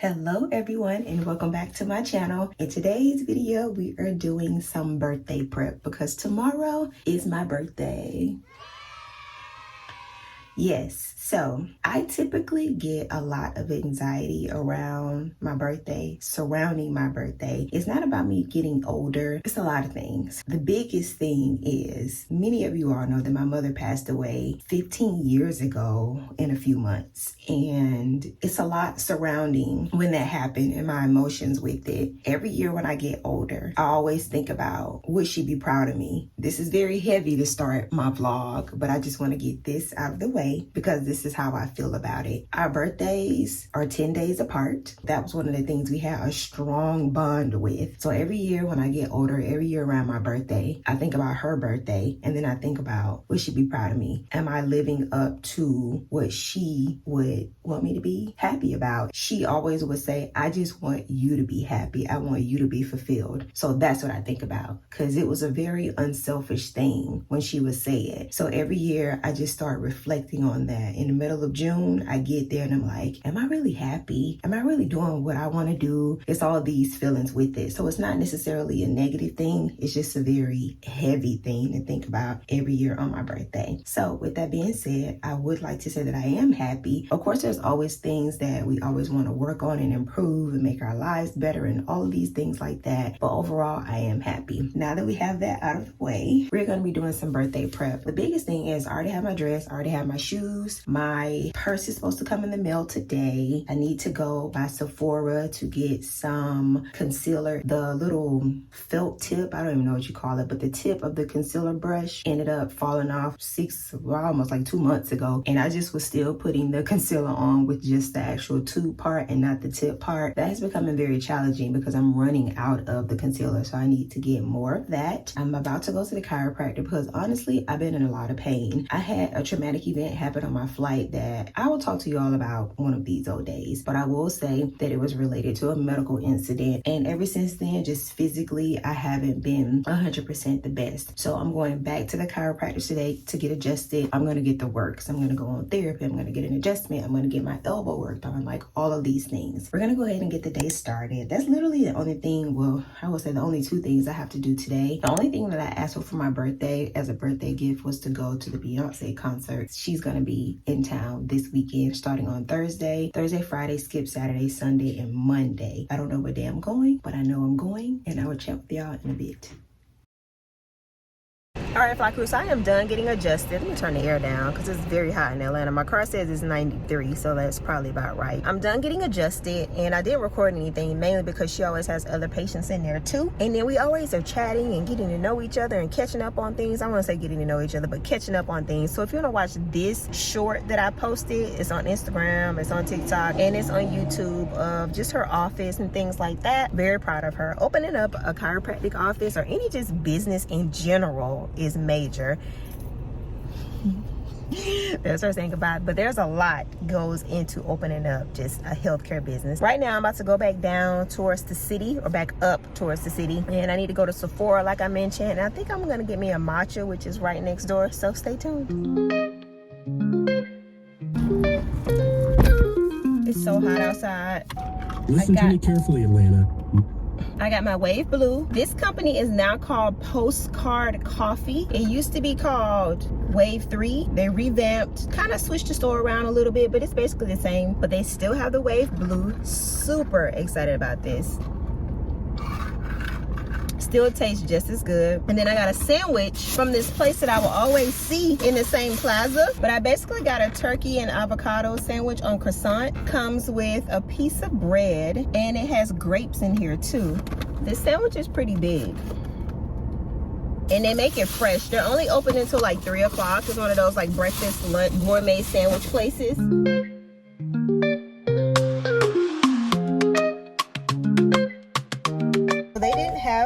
Hello everyone and welcome back to my channel. In today's video we are doing some birthday prep because tomorrow is my birthday. Yes, so I typically get a lot of anxiety around my birthday, surrounding my birthday. It's not about me getting older, it's a lot of things. The biggest thing is, many of you all know that my mother passed away 15 years ago in a few months. And it's a lot surrounding when that happened and my emotions with it. Every year when I get older, I always think about, would she be proud of me? This is very heavy to start my vlog, but I just want to get this out of the way because this is how I feel about it. Our birthdays are 10 days apart. That was one of the things we had a strong bond with. So every year when I get older, every year around my birthday, I think about her birthday and then I think about, would she be proud of me? Am I living up to what she would want me to be happy about? She always would say, I just want you to be happy. I want you to be fulfilled. So that's what I think about because it was a very unselfish thing when she would say it. So every year I just start reflecting on that. In the middle of June, I get there and I'm like, am I really happy? Am I really doing what I want to do? It's all these feelings with it. So it's not necessarily a negative thing. It's just a very heavy thing to think about every year on my birthday. So with that being said, I would like to say that I am happy. Of course, there's always things that we always want to work on and improve and make our lives better and all of these things like that. But overall, I am happy. Now that we have that out of the way, we're going to be doing some birthday prep. The biggest thing is I already have my dress, I already have my shoes. My purse is supposed to come in the mail today. I need to go by Sephora to get some concealer. The little felt tip, I don't even know what you call it, but the tip of the concealer brush ended up falling off almost like 2 months ago. And I just was still putting the concealer on with just the actual tube part and not the tip part. That is becoming very challenging because I'm running out of the concealer. So I need to get more of that. I'm about to go to the chiropractor because honestly, I've been in a lot of pain. I had a traumatic event happen on my flight that I will talk to you all about one of these old days, but I will say that it was related to a medical incident. And ever since then, just physically, I haven't been 100% the best. So I'm going back to the chiropractor today to get adjusted. I'm going to get the works. I'm going to go on therapy. I'm going to get an adjustment. I'm going to get my elbow worked on, like all of these things. We're going to go ahead and get the day started. That's literally the only thing, well, I will say the only two things I have to do today. The only thing that I asked for my birthday as a birthday gift was to go to the Beyonce concert. She's going to be in town this weekend starting on Thursday, Friday, skip Saturday, Sunday, and Monday. I don't know what day I'm going, but I know I'm going, and I will chat with y'all in a bit. All right, Fly Crew, so I am done getting adjusted. Let me turn the air down because it's very hot in Atlanta. My car says it's 93, so that's probably about right. I'm done getting adjusted, and I didn't record anything, mainly because she always has other patients in there too. And then we always are chatting and getting to know each other and catching up on things. I want to say getting to know each other, but catching up on things. So if you want to watch this short that I posted, it's on Instagram, it's on TikTok, and it's on YouTube of just her office and things like that. Very proud of her. Opening up a chiropractic office or any just business in general is major. That's her saying goodbye, but there's a lot goes into opening up just a healthcare business. Right now I'm about to go back down towards the city, or back up towards the city, and I need to go to Sephora like I mentioned, and I think I'm gonna get me a matcha, which is right next door, so stay tuned. It's so hot outside. Listen to me carefully, Atlanta. I got my Wave Blue. This company is now called Postcard Coffee. It used to be called Wave 3. They revamped, kind of switched the store around a little bit, but it's basically the same. But they still have the Wave Blue. Super excited about this. Still tastes just as good. And then I got a sandwich from this place that I will always see in the same plaza. But I basically got a turkey and avocado sandwich on croissant. Comes with a piece of bread and it has grapes in here too. This sandwich is pretty big. And they make it fresh. They're only open until like 3 o'clock. It's one of those like breakfast, lunch, gourmet sandwich places.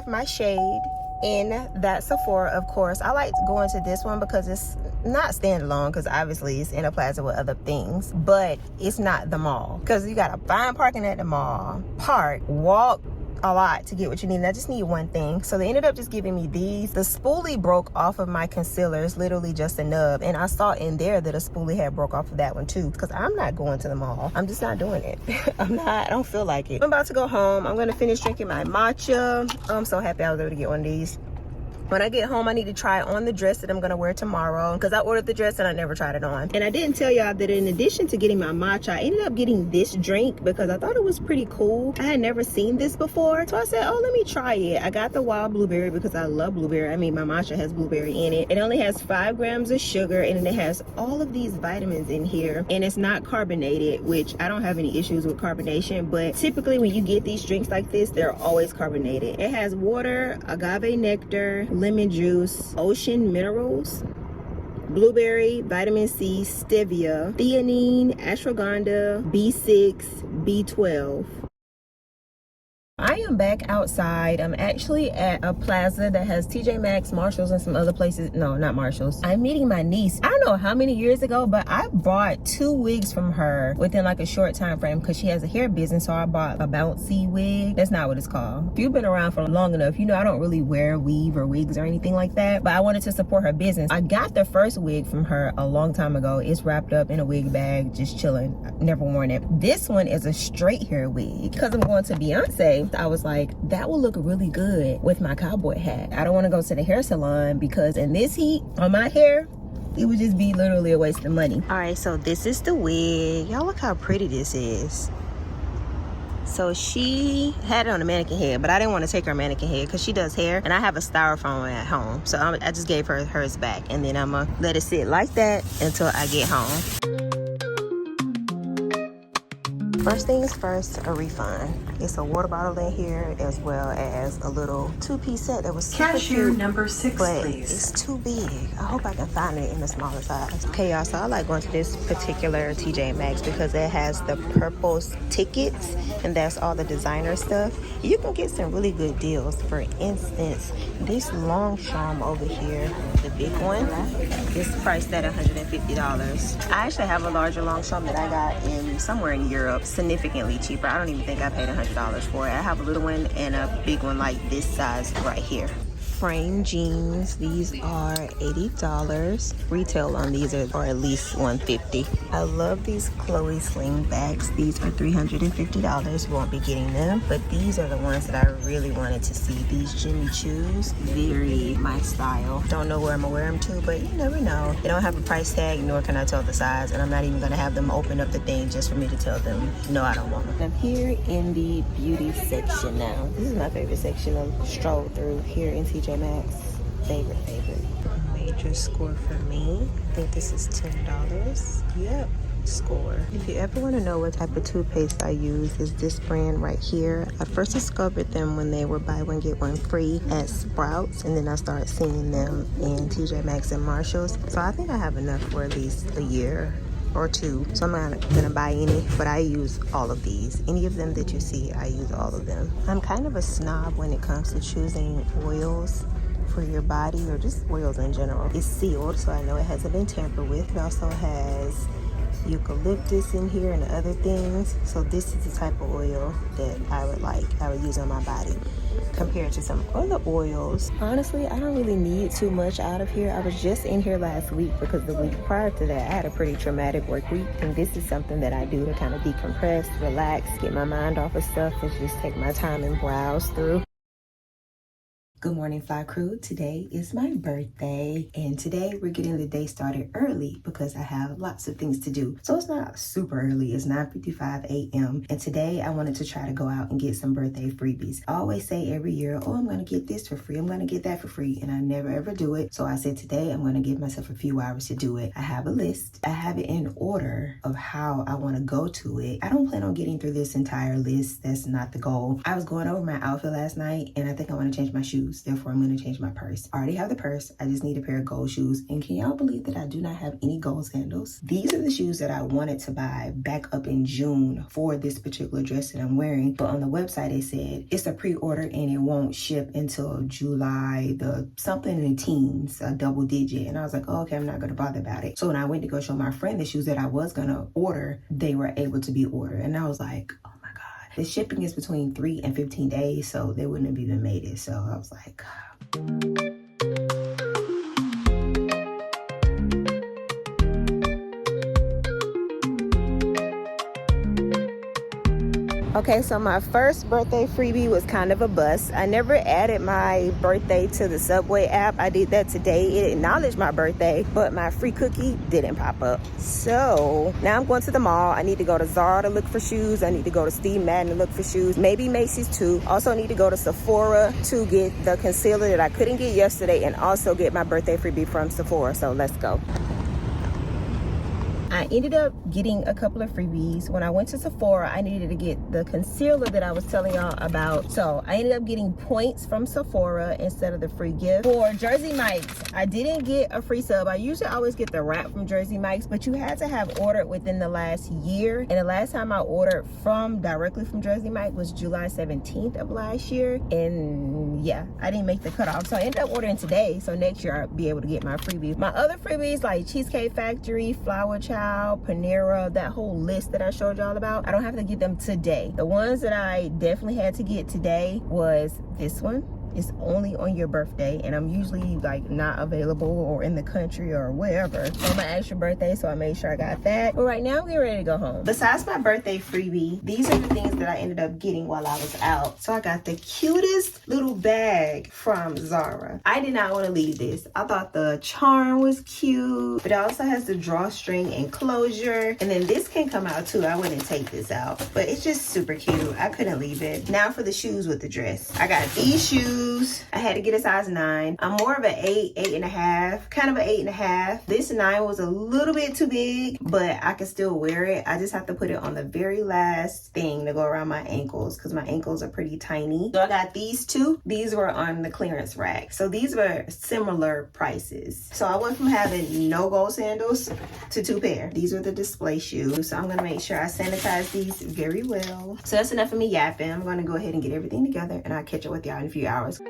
My shade in that Sephora, of course. I like going to this one because it's not standalone, because obviously it's in a plaza with other things, but it's not the mall, because you gotta find parking at the mall, park, walk a lot to get what you need, and I just need one thing. So they ended up just giving me these. The spoolie broke off of my concealer. It's literally just a nub, and I saw in there that a spoolie had broke off of that one too, because I'm not going to the mall. I'm just not doing it. I don't feel like it. I'm about to go home. I'm gonna finish drinking my matcha. I'm so happy I was able to get one of these. When I get home, I need to try on the dress that I'm gonna wear tomorrow, because I ordered the dress and I never tried it on. And I didn't tell y'all that in addition to getting my matcha, I ended up getting this drink because I thought it was pretty cool. I had never seen this before, so I said, oh, let me try it. I got the wild blueberry because I love blueberry. I mean, my matcha has blueberry in it. It only has 5 grams of sugar, and it has all of these vitamins in here, and it's not carbonated, which I don't have any issues with carbonation, but typically when you get these drinks like this, they're always carbonated. It has water, agave nectar, lemon juice, ocean minerals, blueberry, vitamin C, stevia, theanine, ashwagandha, B6, B12. I am back outside. I'm actually at a plaza that has TJ Maxx, Marshalls, and some other places. No, not Marshalls. I'm meeting my niece. I don't know how many years ago, but I bought 2 wigs from her within like a short time frame because she has a hair business. So I bought a bouncy wig. That's not what it's called. If you've been around for long enough, you know I don't really wear weave or wigs or anything like that, but I wanted to support her business. I got the first wig from her a long time ago. It's wrapped up in a wig bag, just chilling. I've never worn it. This one is a straight hair wig. Because I'm going to Beyonce, I was like, that will look really good with my cowboy hat. I don't want to go to the hair salon because in this heat on my hair, it would just be literally a waste of money. All right, so this is the wig. Y'all look how pretty this is. So she had it on a mannequin head, but I didn't want to take her mannequin head because she does hair and I have a styrofoam at home. So I just gave her hers back, and then I'm gonna let it sit like that until I get home. First things first, a refund. It's a water bottle in here as well as a little 2-piece set that was super Cashier cute, number 6, but please. it's too big. I hope I can find it in the smaller size. Okay, y'all, so I like going to this particular TJ Maxx because it has the purple tickets, and that's all the designer stuff. You can get some really good deals. For instance, this Longchamp over here, the big one, is priced at $150. I actually have a larger Longchamp that I got in somewhere in Europe, significantly cheaper. I don't even think I paid $100 for it. I have a little one and a big one like this size right here. Frame jeans, these are $80. Retail on these are at least $150. I love these Chloe sling bags. These are $350. Won't be getting them, but these are the ones that I really wanted to see. These Jimmy Choos, very my style. Don't know where I'm gonna wear them to, but you never know. They don't have a price tag, nor can I tell the size, and I'm not even gonna have them open up the thing just for me to tell them no, I don't want them. I'm here in the beauty section now. This is my favorite section. I've strolled through here in TJ Maxx. Favorite. Major score for me. I think this is $10. Yep, score. If you ever want to know what type of toothpaste I use, is this brand right here. I first discovered them when they were buy one get one free at Sprouts, and then I started seeing them in TJ Maxx and Marshalls. So I think I have enough for at least a year or 2. So I'm not gonna buy any, but I use all of these. Any of them that you see, I use all of them. I'm kind of a snob when it comes to choosing oils for your body, or just oils in general. It's sealed, so I know it hasn't been tampered with. It also has eucalyptus in here and other things. So this is the type of oil that I would use on my body compared to some other oils. Honestly, I don't really need too much out of here. I was just in here last week because the week prior to that I had a pretty traumatic work week, and this is something that I do to kind of decompress, relax, get my mind off of stuff, and just take my time and browse through. Good morning, Fly Crew. Today is my birthday, and today we're getting the day started early because I have lots of things to do. So it's not super early, it's 9:55 a.m. And today I wanted to try to go out and get some birthday freebies. I always say every year, oh, I'm gonna get this for free, I'm gonna get that for free, and I never ever do it. So I said today I'm gonna give myself a few hours to do it. I have a list. I have it in order of how I wanna go to it. I don't plan on getting through this entire list. That's not the goal. I was going over my outfit last night, and I think I wanna change my shoes. Therefore, I'm going to change my purse. I already have the purse. I just need a pair of gold shoes. And can y'all believe that I do not have any gold sandals? These are the shoes that I wanted to buy back up in June for this particular dress that I'm wearing. But on the website, it said it's a pre-order and it won't ship until July, something in the teens, a double digit. And I was like, oh, okay, I'm not going to bother about it. So when I went to go show my friend the shoes that I was going to order, they were able to be ordered. And I was like, oh my God. The shipping is between 3 and 15 days, so they wouldn't have even made it. So I was like, okay, so my first birthday freebie was kind of a bust. I never added my birthday to the Subway app. I did that today. It acknowledged my birthday, but my free cookie didn't pop up. So now I'm going to the mall. I need to go to Zara to look for shoes. I need to go to Steve Madden to look for shoes. Maybe Macy's too. Also need to go to Sephora to get the concealer that I couldn't get yesterday and also get my birthday freebie from Sephora. So let's go. I ended up getting a couple of freebies. When I went to Sephora, I needed to get the concealer that I was telling y'all about. So I ended up getting points from Sephora instead of the free gift. For Jersey Mike's, I didn't get a free sub. I usually always get the wrap from Jersey Mike's, but you had to have ordered within the last year. And the last time I ordered directly from Jersey Mike was July 17th of last year. And yeah, I didn't make the cutoff. So I ended up ordering today. So next year I'll be able to get my freebies. My other freebies like Cheesecake Factory, Flower Child, Panera, that whole list that I showed y'all about, I don't have to get them today. The ones that I definitely had to get today was this one. It's only on your birthday, and I'm usually like not available or in the country or wherever on my actual birthday, so I made sure I got that. But right now I'm getting ready to go home. Besides my birthday freebie, these are the things that I ended up getting while I was out. So I got the cutest little bag from Zara. I did not want to leave this. I thought the charm was cute, but it also has the drawstring enclosure, and then this can come out too. I wouldn't take this out, but it's just super cute. I couldn't leave it. Now for the shoes with the dress. I got these shoes. I had to get a size 9. I'm more of an 8.5, kind of an 8.5. This 9 was a little bit too big, but I can still wear it. I just have to put it on the very last thing to go around my ankles because my ankles are pretty tiny. So I got these two. These were on the clearance rack. So these were similar prices. So I went from having no gold sandals to 2 pair. These were the display shoes. So I'm going to make sure I sanitize these very well. So that's enough of me yapping. I'm going to go ahead and get everything together, and I'll catch up with y'all in a few hours. I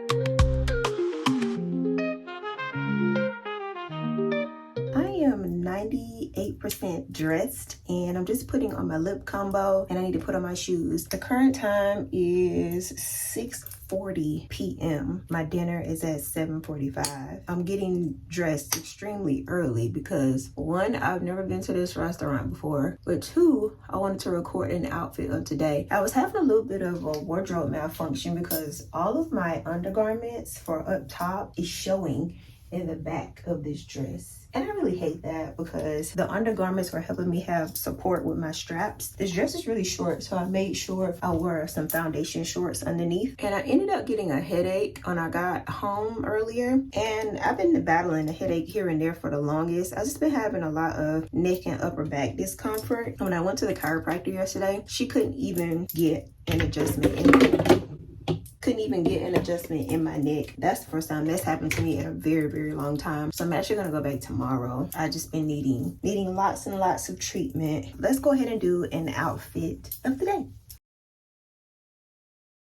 am 98% dressed, and I'm just putting on my lip combo, and I need to put on my shoes. The current time is 6:40 p.m. My dinner is at 7:45. I'm getting dressed extremely early because 1, I've never been to this restaurant before, but 2, I wanted to record an outfit of today. I was having a little bit of a wardrobe malfunction because all of my undergarments for up top is showing in the back of this dress. And I really hate that because the undergarments were helping me have support with my straps. This dress is really short, so I made sure I wore some foundation shorts underneath. And I ended up getting a headache when I got home earlier. And I've been battling a headache here and there for the longest. I've just been having a lot of neck and upper back discomfort. When I went to the chiropractor yesterday, she couldn't even get an adjustment in my neck. That's the first time that's happened to me in a very, very long time. So I'm actually gonna go back tomorrow. I just been needing lots and lots of treatment. Let's go ahead and do an outfit of the day.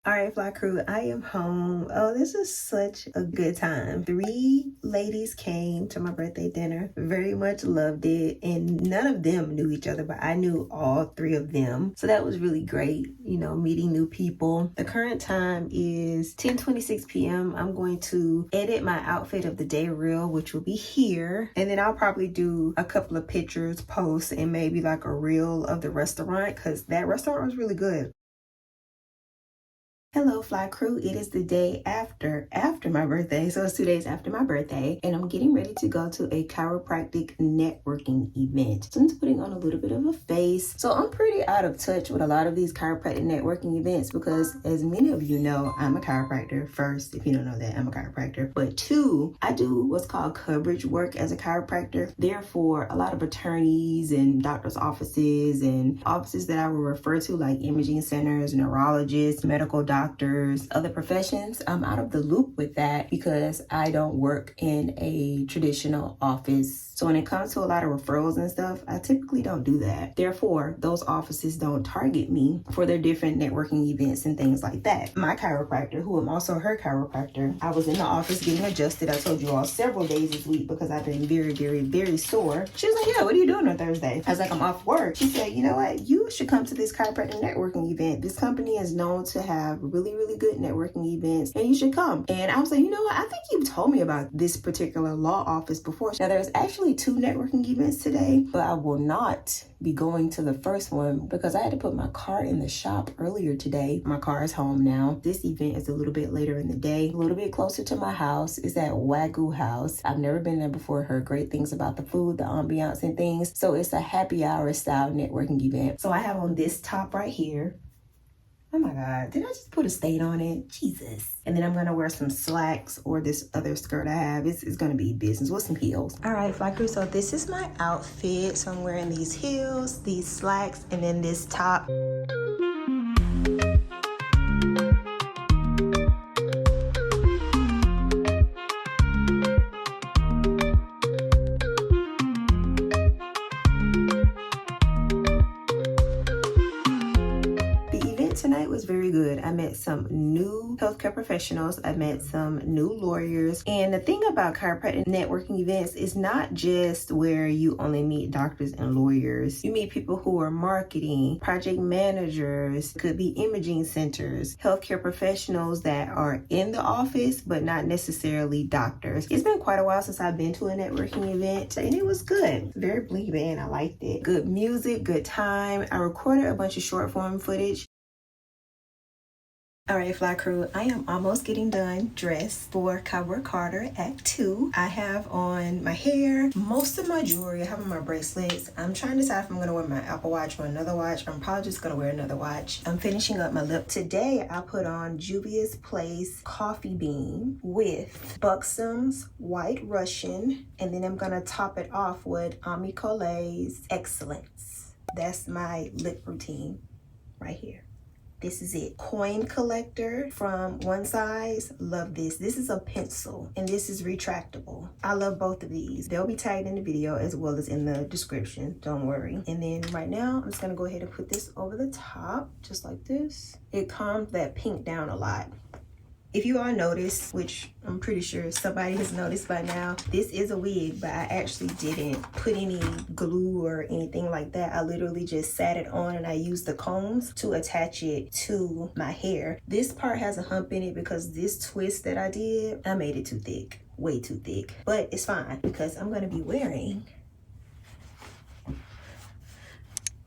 All right, Fly Crew, I am home. Oh, this is such a good time. 3 ladies came to my birthday dinner, very much loved it, and none of them knew each other, but I knew all 3 of them. So that was really great, meeting new people. The current time is 10:26 p.m. I'm going to edit my outfit of the day reel, which will be here, and then I'll probably do a couple of pictures, posts, and maybe like a reel of the restaurant because that restaurant was really good. Hello, Fly Crew. It is the day after my birthday. So it's 2 days after my birthday, and I'm getting ready to go to a chiropractic networking event. So I'm just putting on a little bit of a face. So I'm pretty out of touch with a lot of these chiropractic networking events because, as many of you know, I'm a chiropractor. First, if you don't know that, I'm a chiropractor. But 2, I do what's called coverage work as a chiropractor. Therefore, a lot of attorneys and doctors' offices and offices that I will refer to, like imaging centers, neurologists, medical doctors, doctors, other professions, I'm out of the loop with that because I don't work in a traditional office. So when it comes to a lot of referrals and stuff, I typically don't do that. Therefore, those offices don't target me for their different networking events and things like that. My chiropractor, who am also her chiropractor, I was in the office getting adjusted. I told you all several days this week because I've been very, very, very sore. She was like, yeah, what are you doing on Thursday? I was like, I'm off work. She said, you know what? You should come to this chiropractic networking event. This company is known to have really, really good networking events and you should come. And I was like, you know what? I think you've told me about this particular law office before. Now there's actually 2 networking events today, but I will not be going to the first one because I had to put my car in the shop earlier today. My car is home now. This event is a little bit later in the day, a little bit closer to my house. It's at Wagyu House. I've never been there before, heard great things about the food, the ambiance and things. So it's a happy hour style networking event. So I have on this top right here. Oh my God, did I just put a stain on it? Jesus. And then I'm gonna wear some slacks or this other skirt I have. It's gonna be business with some heels. All right, Fly Crew, so this is my outfit. So I'm wearing these heels, these slacks, and then this top. Tonight was very good. I met some new healthcare professionals. I met some new lawyers. And the thing about chiropractic networking events is not just where you only meet doctors and lawyers. You meet people who are marketing, project managers, could be imaging centers, healthcare professionals that are in the office, but not necessarily doctors. It's been quite a while since I've been to a networking event and it was good. Very blingy band. I liked it. Good music, good time. I recorded a bunch of short form footage. All right, Fly Crew, I am almost getting done dressed for Cowboy Carter Act 2. I have on my hair, most of my jewelry. I have on my bracelets. I'm trying to decide if I'm going to wear my Apple Watch or another watch. I'm probably just going to wear another watch. I'm finishing up my lip. Today, I put on Juvia's Place Coffee Bean with Buxom's White Russian. And then I'm going to top it off with Ami Cole's Excellence. That's my lip routine right here. This is it. Coin collector from One Size. Love this. This is a pencil and this is retractable. I love both of these. They'll be tagged in the video as well as in the description. Don't worry. And then right now, I'm just gonna go ahead and put this over the top, just like this. It calms that pink down a lot. If you all noticed, which I'm pretty sure somebody has noticed by now, this is a wig, but I actually didn't put any glue or anything like that. I literally just sat it on and I used the combs to attach it to my hair. This part has a hump in it because this twist that I did, I made it too thick, way too thick. But it's fine because I'm gonna be wearing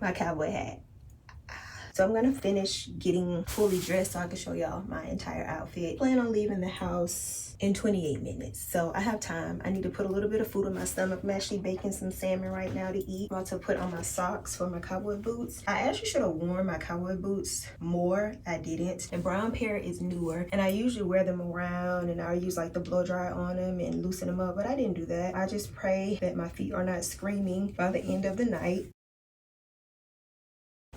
my cowboy hat. So I'm gonna finish getting fully dressed so I can show y'all my entire outfit. Plan on leaving the house in 28 minutes. So I have time. I need to put a little bit of food in my stomach. I'm actually baking some salmon right now to eat. I'm about to put on my socks for my cowboy boots. I actually should have worn my cowboy boots more. I didn't. The brown pair is newer and I usually wear them around and I use like the blow dry on them and loosen them up, but I didn't do that. I just pray that my feet are not screaming by the end of the night.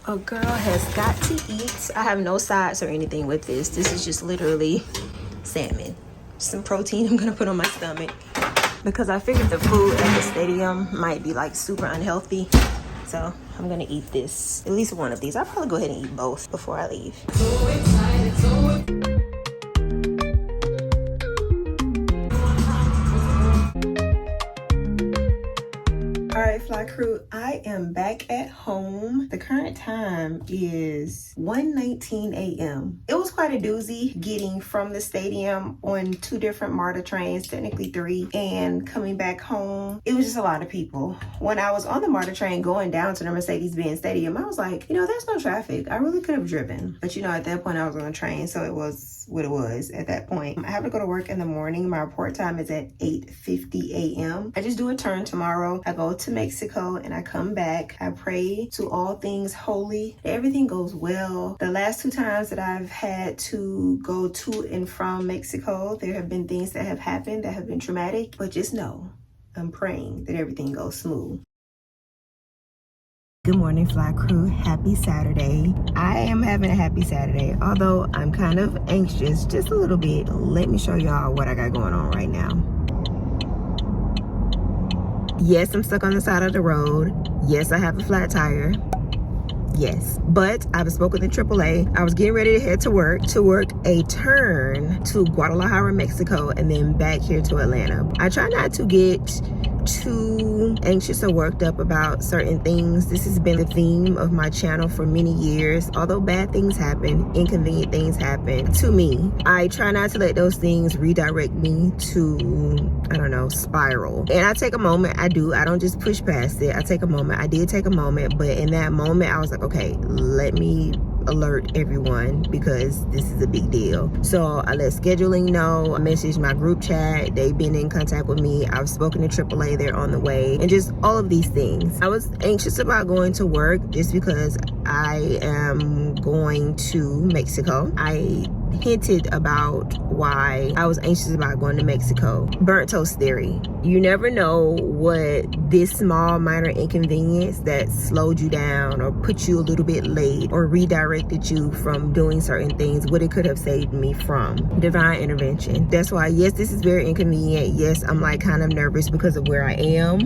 A girl has got to eat. I have no sides or anything with this. This is just literally salmon. Some protein I'm gonna put on my stomach because I figured the food at the stadium might be like super unhealthy. So I'm gonna eat this, at least one of these. I'll probably go ahead and eat both before I leave. So excited, so Fly Crew, I am back at home. The current time is 1:19 a.m. It was quite a doozy getting from the stadium on 2 different MARTA trains, technically 3, and coming back home. It was just a lot of people. When I was on the MARTA train going down to the Mercedes-Benz Stadium, I was like, you know, there's no traffic. I really could have driven. But you know, at that point I was on a train, so it was what it was at that point. I have to go to work in the morning. My report time is at 8:50 a.m. I just do a turn tomorrow. I go to Mexico and I come back. I pray to all things holy. Everything goes well. The last 2 times that I've had to go to and from Mexico, there have been things that have happened that have been traumatic, but just know I'm praying that everything goes smooth. Good morning, Fly Crew. Happy Saturday. I am having a happy Saturday, although I'm kind of anxious, just a little bit. Let me show y'all what I got going on right now. Yes, I'm stuck on the side of the road. Yes, I have a flat tire. Yes, but I've spoken to AAA. I was getting ready to head to work a turn to Guadalajara, Mexico, and then back here to Atlanta. I try not to get too anxious or worked up about certain things. This has been the theme of my channel for many years. Although bad things happen, inconvenient things happen to me, I try not to let those things redirect me to, I don't know, spiral. And I take a moment. I don't just push past it. I take a moment. I did take a moment, but in that moment I was like, okay, let me alert everyone because this is a big deal. So I let scheduling know. I messaged my group chat. They've been in contact with me. I've spoken to AAA. They're on the way, and just all of these things. I was anxious about going to work just because I am going to Mexico. I hinted about why I was anxious about going to Mexico. Burnt toast theory. You never know what this small minor inconvenience that slowed you down or put you a little bit late or redirected you from doing certain things, what it could have saved me from. Divine intervention. That's why, yes, this is very inconvenient. Yes, I'm like kind of nervous because of where I am.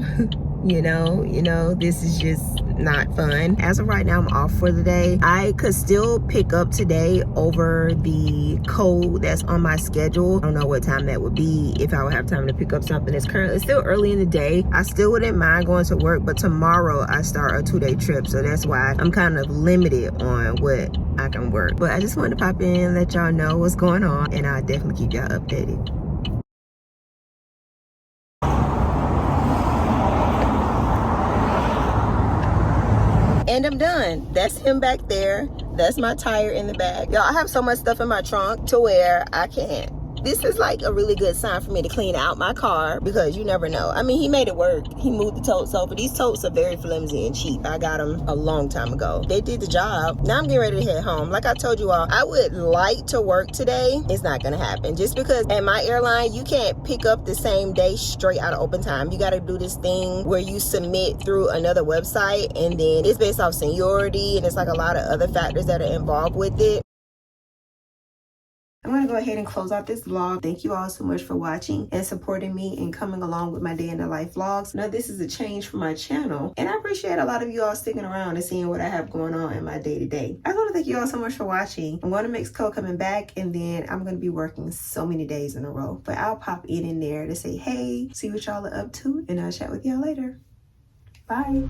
you know, this is just not fun. As of right now, I'm off for the day. I could still pick up today over the code that's on my schedule. I don't know what time that would be, if I would have time to pick up something. It's currently still early in the day. I still wouldn't mind going to work, but tomorrow I start a 2-day trip, so that's why I'm kind of limited on what I can work. But I just wanted to pop in and let y'all know what's going on, and I'll definitely keep y'all updated. And I'm done. That's him back there. That's my tire in the back. Y'all, I have so much stuff in my trunk to where I can't. This is like a really good sign for me to clean out my car, because you never know. I mean, he made it work. He moved the totes over. These totes are very flimsy and cheap. I got them a long time ago. They did the job. Now I'm getting ready to head home. Like I told you all, I would like to work today. It's not gonna happen. Just because at my airline, you can't pick up the same day straight out of open time. You gotta do this thing where you submit through another website, and then it's based off seniority, and it's like a lot of other factors that are involved with it. I'm going to go ahead and close out this vlog. Thank you all so much for watching and supporting me and coming along with my day in the life vlogs. Now, this is a change for my channel, and I appreciate a lot of you all sticking around and seeing what I have going on in my day-to-day. I want to thank you all so much for watching. I'm going to Mexico coming back, and then I'm going to be working so many days in a row. But I'll pop in there to say, hey, see what y'all are up to, and I'll chat with y'all later. Bye.